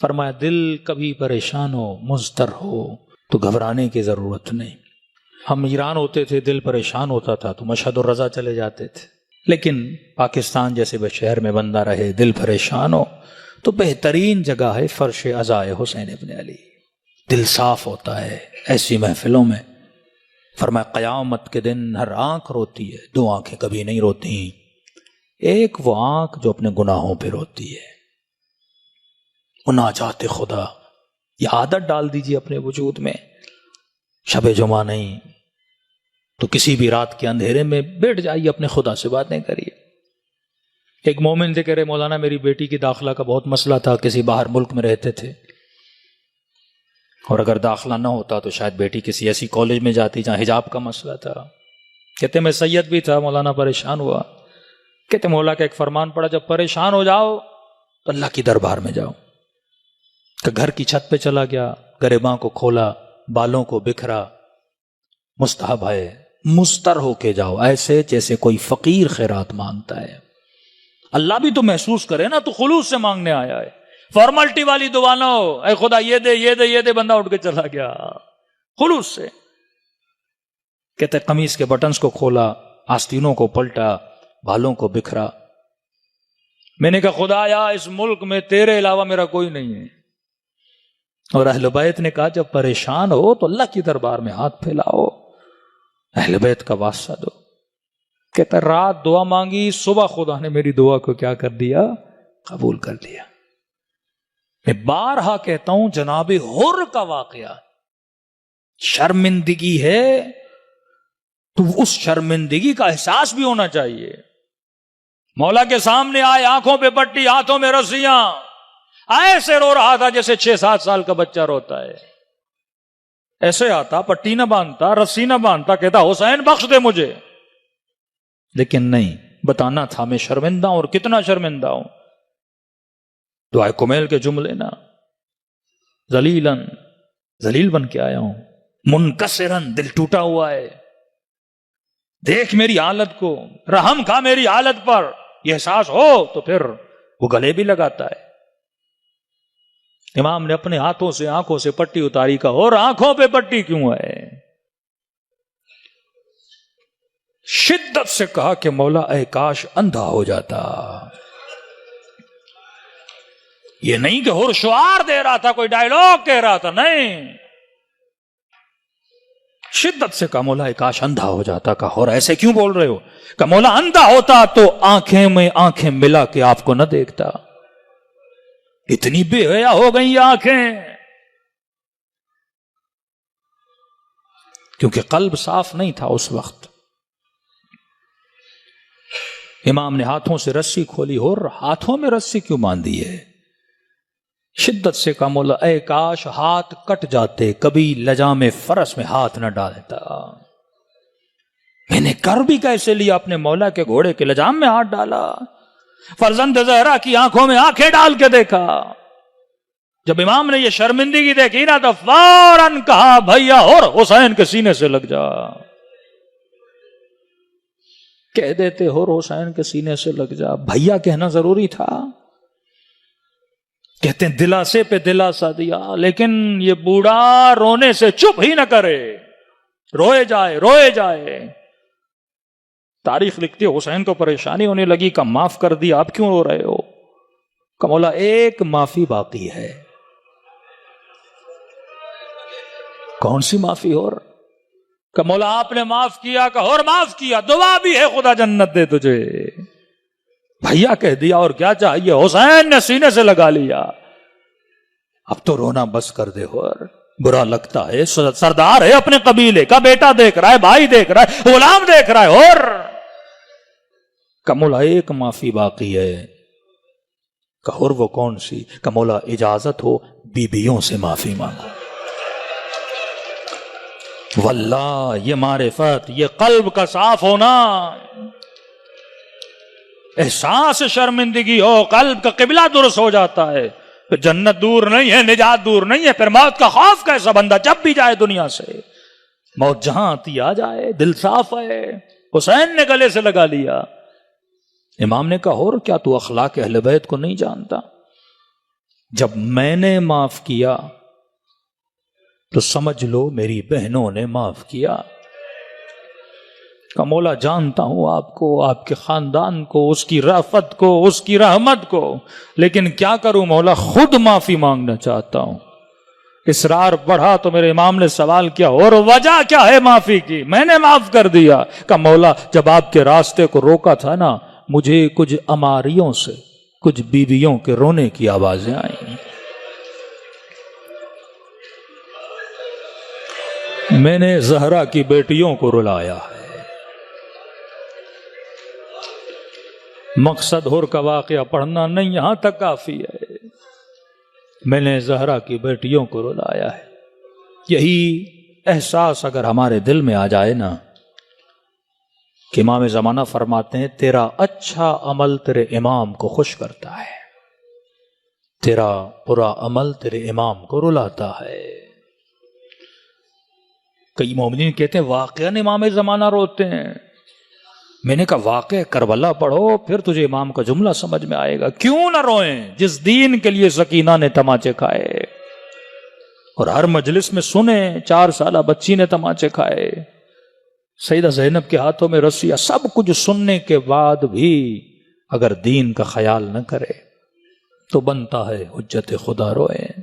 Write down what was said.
فرمایا دل کبھی پریشان ہو مضطر ہو تو گھبرانے کی ضرورت نہیں. ہم ایران ہوتے تھے، دل پریشان ہوتا تھا تو مشہد الرضا چلے جاتے تھے، لیکن پاکستان جیسے شہر میں بندہ رہے دل پریشان ہو تو بہترین جگہ ہے فرش عزائے حسین ابن علی. دل صاف ہوتا ہے ایسی محفلوں میں. فرمایا قیامت کے دن ہر آنکھ روتی ہے، دو آنکھیں کبھی نہیں روتی. ایک وہ آنکھ جو اپنے گناہوں پہ روتی ہے، مناجات خدا. یہ عادت ڈال دیجیے اپنے وجود میں. شب جمعہ نہیں تو کسی بھی رات کے اندھیرے میں بیٹھ جائیے، اپنے خدا سے باتیں کریے. ایک مومن سے کہہ رہے مولانا میری بیٹی کی داخلہ کا بہت مسئلہ تھا، کسی باہر ملک میں رہتے تھے، اور اگر داخلہ نہ ہوتا تو شاید بیٹی کسی ایسی کالج میں جاتی جہاں حجاب کا مسئلہ تھا. کہتے میں سید بھی تھا مولانا، پریشان ہوا. کہتے مولا کا ایک فرمان پڑا جب پریشان ہو جاؤ تو اللہ کی دربار میں جاؤ. کہ گھر کی چھت پہ چلا گیا، گریباں کو کھولا، بالوں کو بکھرا. مستحب ہے مستر ہو کے جاؤ، ایسے جیسے کوئی فقیر خیرات مانگتا ہے. اللہ بھی تو محسوس کرے نا، تو خلوص سے مانگنے آیا ہے. فارملٹی والی دعا نہ ہو اے خدا یہ دے یہ دے یہ دے، بندہ اٹھ کے چلا گیا. خلوص سے. کہتے قمیص کے بٹنز کو کھولا، آستینوں کو پلٹا، بالوں کو بکھرا. میں نے کہا خدایا اس ملک میں تیرے علاوہ میرا کوئی نہیں ہے. اور اہل بیت نے کہا جب پریشان ہو تو اللہ کی دربار میں ہاتھ پھیلاؤ، اہل بیت کا واسطہ دو. کہتا رات دعا مانگی، صبح خدا نے میری دعا کو کیا کر دیا؟ قبول کر لیا. میں بارہا کہتا ہوں جناب حر کا واقعہ شرمندگی ہے تو اس شرمندگی کا احساس بھی ہونا چاہیے. مولا کے سامنے آئے، آنکھوں پہ پٹی، ہاتھوں میں رسیاں، ایسے رو رہا تھا جیسے 6-7 سال کا بچہ روتا ہے. ایسے آتا، پٹی نہ باندھتا، رسی نہ باندھتا، کہتا حسین بخش دے مجھے. لیکن نہیں، بتانا تھا میں شرمندہ ہوں، اور کتنا شرمندہ ہوں. دعائے کمیل کے جملے نا، ذلیلاً، ذلیل بن کے آیا ہوں، منکسراً، دل ٹوٹا ہوا ہے. دیکھ میری حالت کو، رحم کھا میری حالت پر. یہ احساس ہو تو پھر وہ گلے بھی لگاتا ہے. امام نے اپنے ہاتھوں سے آنکھوں سے پٹی اتاری کا، اور آنکھوں پہ پٹی کیوں ہے؟ شدت سے کہا کہ مولا اے کاش اندھا ہو جاتا. یہ نہیں کہ ہر شعار دے رہا تھا، کوئی ڈائیلاگ کہہ رہا تھا، نہیں. شدت سے کہا مولا اے کاش اندھا ہو جاتا. کہا اور ایسے کیوں بول رہے ہو؟ کہ مولا اندھا ہوتا تو آنکھیں میں آنکھیں ملا کے آپ کو نہ دیکھتا. اتنی بے حیا ہو گئی یہ آنکھیں، کیونکہ قلب صاف نہیں تھا اس وقت. امام نے ہاتھوں سے رسی کھولی، اور ہاتھوں میں رسی کیوں باندھی ہے؟ شدت سے کہا مولا اے کاش ہاتھ کٹ جاتے، کبھی لجام فرس میں ہاتھ نہ ڈالتا. میں نے کر بھی کیسے لیا؟ اپنے مولا کے گھوڑے کے لجام میں ہاتھ ڈالا. فرزند زہرا کی آنکھوں میں آنکھیں ڈال کے دیکھا. جب امام نے یہ شرمندگی دیکھی نا تو فوراً کہا بھیا اور حسین کے سینے سے لگ جا. کہہ دیتے اور حسین کے سینے سے لگ جا. بھیا کہنا ضروری تھا. کہتے ہیں دلاسے پہ دلاسا دیا، لیکن یہ بوڑھا رونے سے چپ ہی نہ کرے، روئے جائے روئے جائے. تاریخ لکھتی ہے حسین کو پریشانی ہونے لگی کہ معاف کر دیا، آپ کیوں رو رہے ہو؟ کہ مولا ایک معافی باقی ہے. کون سی معافی؟ اور کہ مولا آپ نے معاف کیا، کہ اور معاف کیا، دعا بھی ہے خدا جنت دے تجھے. بھیا کہہ دیا اور کیا چاہیے؟ حسین نے سینے سے لگا لیا. اب تو رونا بس کر دے. اور برا لگتا ہے، سردار ہے اپنے قبیلے کا، بیٹا دیکھ رہا ہے، بھائی دیکھ رہا ہے، غلام دیکھ رہا ہے. اور کہ مولا ایک معافی باقی ہے. کہ اور وہ کون سی؟ کہ مولا اجازت ہو بیویوں سے معافی مانگو. واللہ یہ معرفت، یہ قلب کا صاف ہونا، احساس شرمندگی ہو، قلب کا قبلہ درست ہو جاتا ہے. پھر جنت دور نہیں ہے، نجات دور نہیں ہے. پھر موت کا خوف کیسا؟ بندہ جب بھی جائے دنیا سے، موت جہاں آتی آ جائے، دل صاف ہے. حسین نے گلے سے لگا لیا. امام نے کہا اور کیا تو اخلاق اہل بیت کو نہیں جانتا؟ جب میں نے معاف کیا تو سمجھ لو میری بہنوں نے معاف کیا. کہ مولا جانتا ہوں آپ کو، آپ کے خاندان کو، اس کی رافت کو، اس کی رحمت کو، لیکن کیا کروں مولا، خود معافی مانگنا چاہتا ہوں. اصرار بڑھا تو میرے امام نے سوال کیا اور وجہ کیا ہے معافی کی؟ میں نے معاف کر دیا. کہ مولا جب آپ کے راستے کو روکا تھا نا، مجھے کچھ اماریوں سے، کچھ بیویوں کے رونے کی آوازیں آئیں. میں نے زہرا کی بیٹیوں کو رلایا ہے. مقصد اور کا واقعہ پڑھنا نہیں، یہاں تک کافی ہے. میں نے زہرا کی بیٹیوں کو رلایا ہے. یہی احساس اگر ہمارے دل میں آ جائے نا کہ امام زمانہ فرماتے ہیں تیرا اچھا عمل تیرے امام کو خوش کرتا ہے، تیرا برا عمل تیرے امام کو رلاتا ہے. کئی مومنین کہتے ہیں واقعاً امام زمانہ روتے ہیں. میں نے کہا واقع کربلا پڑھو پھر تجھے امام کا جملہ سمجھ میں آئے گا. کیوں نہ روئیں جس دین کے لیے سکینہ نے تماچے کھائے، اور ہر مجلس میں سنیں 4 سالہ بچی نے تماچے کھائے، سیدہ زینب کے ہاتھوں میں رسیاں، سب کچھ سننے کے بعد بھی اگر دین کا خیال نہ کرے تو بنتا ہے حجت خدا روئیں.